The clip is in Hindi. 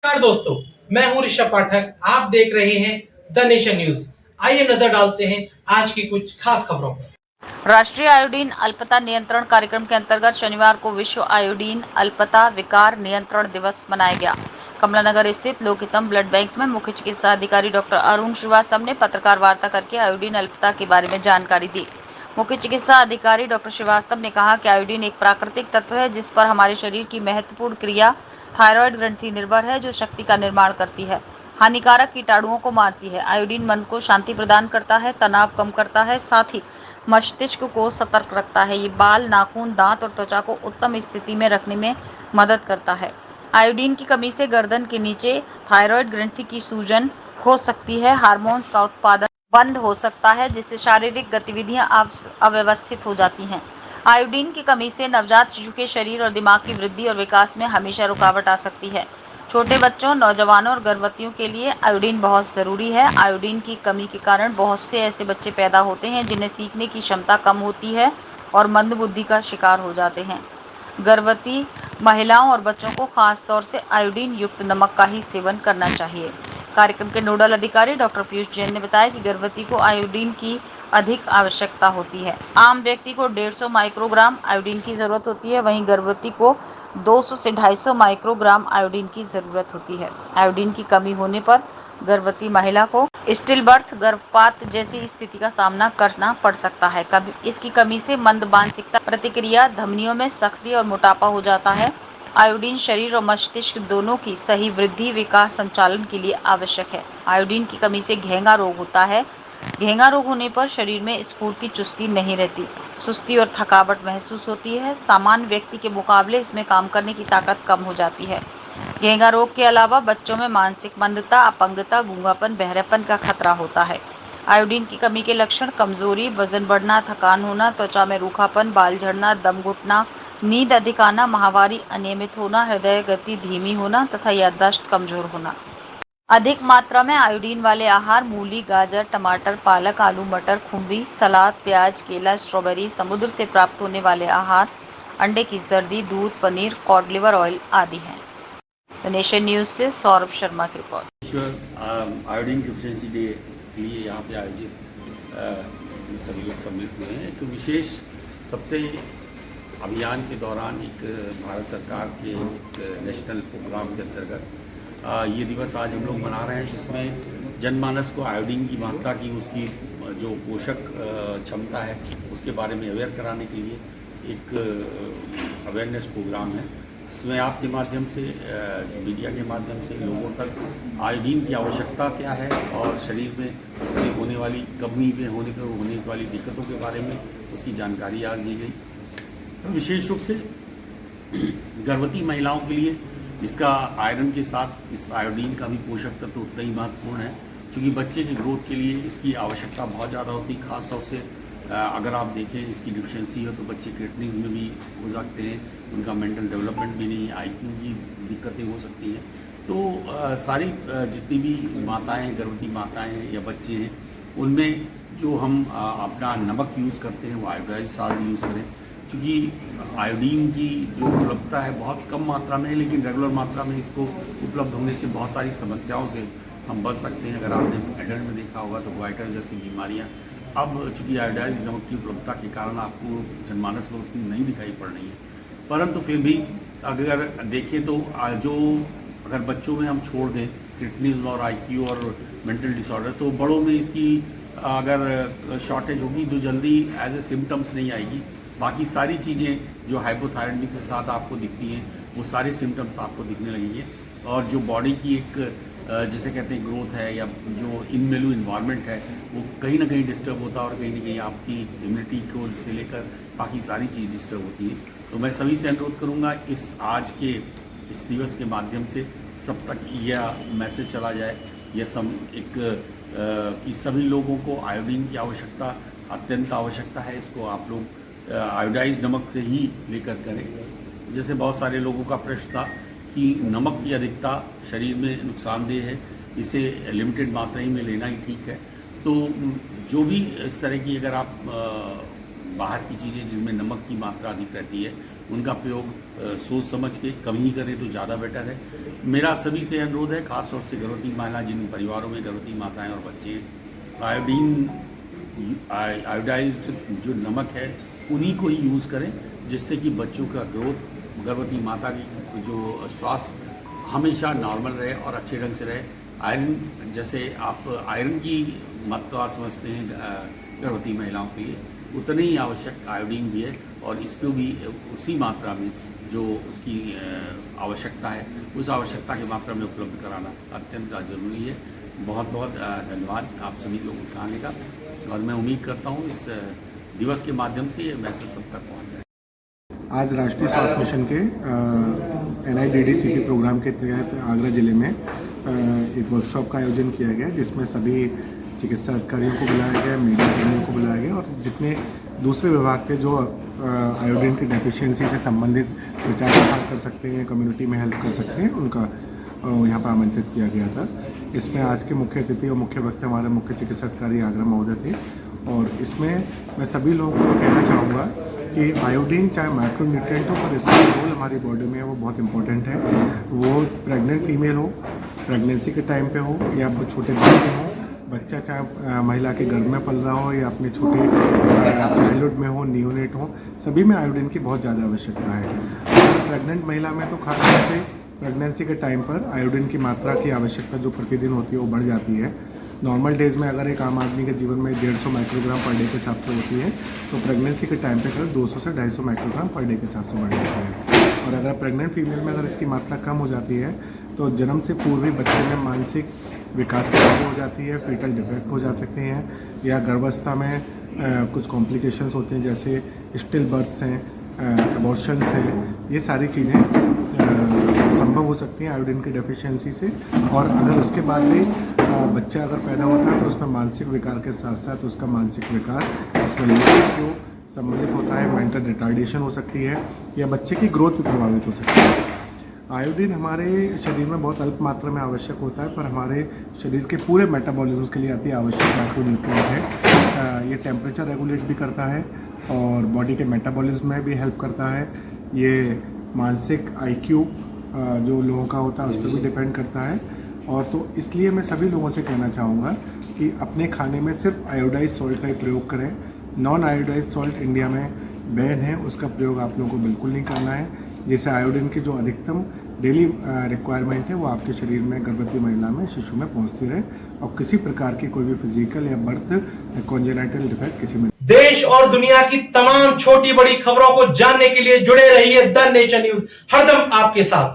नमस्कार दोस्तों, मैं हूं ऋषभ पाठक। आप देख रहे हैं द नेशन न्यूज। आइए नजर डालते हैं आज की कुछ खास खबरों पर। राष्ट्रीय आयोडीन अल्पता नियंत्रण कार्यक्रम के अंतर्गत शनिवार को विश्व आयोडीन अल्पता विकार नियंत्रण दिवस मनाया गया। कमलानगर स्थित लोकहितम ब्लड बैंक में मुख्य चिकित्सा अधिकारी डॉक्टर अरुण श्रीवास्तव ने पत्रकार वार्ता करके आयोडीन अल्पता के बारे में जानकारी दी। मुख्य चिकित्सा अधिकारी डॉक्टर श्रीवास्तव ने कहा कि आयोडीन एक प्राकृतिक तत्व है जिस पर हमारे शरीर की महत्वपूर्ण क्रिया थायराइड ग्रंथि निर्भर है, जो शक्ति का निर्माण करती है, हानिकारक कीटाणुओं को मारती है। आयोडीन मन को शांति प्रदान करता है, तनाव कम करता है, साथ ही मस्तिष्क को सतर्क रखता है। ये बाल, नाखून, दांत और त्वचा को उत्तम स्थिति में रखने में मदद करता है। आयोडीन की कमी से गर्दन के नीचे थायराइड ग्रंथि की सूजन हो सकती है, हार्मोन्स का उत्पादन बंद हो सकता है, जिससे शारीरिक गतिविधियां अव्यवस्थित हो जाती हैं। आयोडीन की कमी से नवजात शिशु के शरीर और दिमाग की वृद्धि और विकास में हमेशा रुकावट आ सकती है। छोटे बच्चों, नौजवानों और गर्भवतियों के लिए आयोडीन बहुत ज़रूरी है। आयोडीन की कमी के कारण बहुत से ऐसे बच्चे पैदा होते हैं जिन्हें सीखने की क्षमता कम होती है और मंदबुद्धि का शिकार हो जाते हैं। गर्भवती महिलाओं और बच्चों को खास तौर से आयोडीन युक्त नमक का ही सेवन करना चाहिए। कार्यक्रम के नोडल अधिकारी डॉक्टर पीयूष जैन ने बताया कि गर्भवती को आयोडीन की अधिक आवश्यकता होती है। आम व्यक्ति को 150 माइक्रोग्राम आयोडीन की जरूरत होती है, वहीं गर्भवती को 200 से 250 माइक्रोग्राम आयोडीन की जरूरत होती है। आयोडीन की कमी होने पर गर्भवती महिला को स्टिल बर्थ, गर्भपात जैसी स्थिति का सामना करना पड़ सकता है। इसकी कमी से मंद मानसिकता प्रतिक्रिया, धमनियों में सख्ती और मोटापा हो जाता है। आयोडीन शरीर और मस्तिष्क दोनों की सही वृद्धि, विकास, संचालन के लिए आवश्यक है। आयोडीन की कमी से घेंगा रोग होता है। घेंगा रोग होने पर शरीर में स्फूर्ति, चुस्ती नहीं रहती, सुस्ती और थकावट महसूस होती है। सामान्य व्यक्ति के मुकाबले इसमें काम करने की ताकत कम हो जाती है। घेंगा रोग के अलावा बच्चों में मानसिक मंदता, अपंगता, गूंगापन, बहरेपन का खतरा होता है। आयोडीन की कमी के लक्षण कमजोरी, वजन बढ़ना, थकान होना, त्वचा में रूखापन, बाल झड़ना, दम घुटना, नींद अधिक आना, माहवारी अनियमित होना, हृदय गति धीमी होना तथा याददाश्त कमजोर होना। अधिक मात्रा में आयोडीन वाले आहार मूली, गाजर, टमाटर, पालक, आलू, मटर, खुम्भी, सलाद, प्याज, केला, स्ट्रॉबेरी, समुद्र से प्राप्त होने वाले आहार, अंडे की जर्दी, दूध, पनीर, कॉड लिवर ऑयल आदि हैं। द नेशन न्यूज से सौरभ शर्मा की रिपोर्ट। विश्व आयोडीन डिफिशिएंसी डे के लिए यहाँ पे आयोजित सभी लोग सम्मिलित हुए हैं। एक विशेष सबसे अभियान के दौरान एक भारत सरकार के एक नेशनल प्रोग्राम के अंतर्गत ये दिवस आज हम लोग मना रहे हैं, जिसमें जनमानस को आयोडीन की मात्रा की, उसकी जो पोषक क्षमता है उसके बारे में अवेयर कराने के लिए एक अवेयरनेस प्रोग्राम है। इसमें आपके माध्यम से, जो मीडिया के माध्यम से लोगों तक आयोडीन की आवश्यकता क्या है और शरीर में उससे होने वाली कमी में होने वाली दिक्कतों के बारे में उसकी जानकारी आज दी गई। तो विशेष रूप से गर्भवती महिलाओं के लिए इसका आयरन के साथ इस आयोडीन का भी पोषक तत्व उतना ही महत्वपूर्ण है, क्योंकि बच्चे की ग्रोथ के लिए इसकी आवश्यकता बहुत ज़्यादा होती है। खास तौर से अगर आप देखें इसकी डिफिशिएंसी हो तो बच्चे क्रिटिनिज़ में भी हो सकते हैं, उनका मेंटल डेवलपमेंट भी नहीं, IQ की दिक्कतें हो सकती हैं। तो सारी जितनी भी माताएं, गर्भवती माताएं हैं या बच्चे हैं, उनमें जो हम अपना नमक यूज़ करते हैं वो आयोडाइज्ड साल्ट यूज़ करें, क्योंकि आयोडीन की जो उपलब्धता है बहुत कम मात्रा में है, लेकिन रेगुलर मात्रा में इसको उपलब्ध होने से बहुत सारी समस्याओं से हम बच सकते हैं। अगर आपने एडल्ट में देखा होगा तो गोइटर जैसी बीमारियां अब चूँकि आयोडाइज्ड नमक की उपलब्धता के कारण आपको जनमानस में उतनी नहीं दिखाई पड़ रही है, परंतु फिर भी अगर देखें तो जो अगर बच्चों में हम छोड़ दें क्रिटिनिज़म और IQ और मेंटल डिसऑर्डर, तो बड़ों में इसकी अगर शॉर्टेज होगी तो जल्दी एज ए सिम्टम्स नहीं आएगी। बाकी सारी चीज़ें जो हाइपोथायराइडमी के साथ आपको दिखती हैं वो सारी सिम्टम्स आपको दिखने लगेंगे, और जो बॉडी की एक जिसे कहते हैं ग्रोथ है या जो इनमेलू इन्वायरमेंट है वो कहीं ना कहीं डिस्टर्ब होता है, और कहीं ना कहीं आपकी इम्यूनिटी को से लेकर बाकी सारी चीज़ डिस्टर्ब होती है। तो मैं सभी से अनुरोध करूँगा इस आज के इस दिवस के माध्यम से सब तक यह मैसेज चला जाए, कि सभी लोगों को आयोडीन की आवश्यकता अत्यंत आवश्यकता है। इसको आप लोग आयोडाइज्ड नमक से ही लेकर करें। जैसे बहुत सारे लोगों का प्रश्न था कि नमक की अधिकता शरीर में नुकसानदेह है, इसे लिमिटेड मात्रा ही में लेना ही ठीक है। तो जो भी इस तरह की अगर आप बाहर की चीज़ें जिनमें नमक की मात्रा अधिक रहती है उनका प्रयोग सोच समझ के कम ही करें तो ज़्यादा बेटर है। मेरा सभी से अनुरोध है, खासतौर से गर्भवती महिला, जिन परिवारों में गर्भवती माताएं और बच्चे हैं, आयोडाइज्ड जो नमक है उन्हीं को ही यूज़ करें, जिससे कि बच्चों का ग्रोथ, गर्भवती माता की जो स्वास्थ्य हमेशा नॉर्मल रहे और अच्छे ढंग से रहे। आयरन, जैसे आप आयरन की मात्रा समझते हैं गर्भवती महिलाओं के लिए, उतनी ही आवश्यक आयोडीन भी है, और इसको भी उसी मात्रा में जो उसकी आवश्यकता है, उस आवश्यकता की मात्रा में उपलब्ध कराना अत्यंत ज़रूरी है। बहुत बहुत धन्यवाद आप सभी लोगों को आने का, और मैं उम्मीद करता हूँ इस दिवस के माध्यम से ये मैसेज सब तक पहुँच जाए। आज राष्ट्रीय स्वास्थ्य मिशन के NIDDCP प्रोग्राम के तहत आगरा जिले में एक वर्कशॉप का आयोजन किया गया, जिसमें सभी चिकित्सा अधिकारियों को बुलाया गया, मीडिया कर्मियों को बुलाया गया, और जितने दूसरे विभाग थे जो आयोडीन की डेफिशिएंसी से संबंधित विचार कर सकते हैं, कम्युनिटी में हेल्प कर सकते हैं, उनका यहाँ पर आमंत्रित किया गया था। इसमें आज के मुख्य अतिथि और मुख्य वक्ता हमारे मुख्य चिकित्सा अधिकारी आगरा महोदय थे, और इसमें मैं सभी लोगों को कहना चाहूँगा कि आयोडीन चाहे माइक्रोन्यूट्रिएंट हो, पर इसका रोल हमारी बॉडी में है वो बहुत इंपॉर्टेंट है। वो प्रेग्नेंट फीमेल हो, प्रेगनेंसी के टाइम पे हो, या छोटे बच्चे हों, बच्चा चाहे महिला के गर्भ में पल रहा हो या अपने छोटे चाइल्डहुड में हो, नियोनेट हो, सभी में आयोडीन की बहुत ज़्यादा आवश्यकता है। प्रेग्नेंट महिला में तो खासतौर से प्रेगनेंसी के टाइम पर आयोडीन की मात्रा की आवश्यकता जो प्रतिदिन होती है वो बढ़ जाती है। नॉर्मल डेज में अगर एक आम आदमी के जीवन में 150 माइक्रोग्राम पर डे के हिसाब से होती है, तो प्रेगनेंसी के टाइम पे करीब 200 से 250 माइक्रोग्राम पर डे के हिसाब से बढ़ जाती है। और अगर प्रेग्नेंट फीमेल में अगर इसकी मात्रा कम हो जाती है, तो जन्म से पूर्व ही बच्चे में मानसिक विकास की कमी हो जाती है, फीटल डिफेक्ट हो जा सकते हैं, या गर्भावस्था में कुछ कॉम्प्लिकेशंस होते हैं, जैसे स्टिल बर्थ्स हैं, अबॉर्शंस हैं। ये सारी चीज़ें संभव हो सकती हैं आयोडीन की डेफिशिएंसी से। और अगर उसके बाद भी बच्चा अगर पैदा होता है तो उसमें मानसिक विकार के साथ साथ उसका मानसिक विकास, इसमें जो सम्मिलित होता है, मेंटल रिटार्डेशन हो सकती है, या बच्चे की ग्रोथ भी प्रभावित हो सकती है। आयोडीन हमारे शरीर में बहुत अल्प मात्रा में आवश्यक होता है, पर हमारे शरीर के पूरे मेटाबॉलिज्म के लिए अति आवश्यक माइक्रोन्यूट्रिएंट है। ये टेम्परेचर रेगुलेट भी करता है और बॉडी के मेटाबॉलिज्म में भी हेल्प करता है। ये मानसिक IQ जो लोगों का होता है उस पर भी डिपेंड करता है। और तो इसलिए मैं सभी लोगों से कहना चाहूँगा कि अपने खाने में सिर्फ आयोडाइज सॉल्ट का ही प्रयोग करें। नॉन आयोडाइज सॉल्ट इंडिया में बैन है, उसका प्रयोग आप लोगों को बिल्कुल नहीं करना है, जिससे आयोडीन की जो अधिकतम डेली रिक्वायरमेंट है वो आपके शरीर में, गर्भवती महिला में, शिशु में पहुंचती रहे, और किसी प्रकार की कोई भी फिजिकल या बर्थ कॉन्जेनाइटल डिफेक्ट किसी में। देश और दुनिया की तमाम छोटी बड़ी खबरों को जानने के लिए जुड़े रहिए द नेशन न्यूज, हरदम आपके साथ।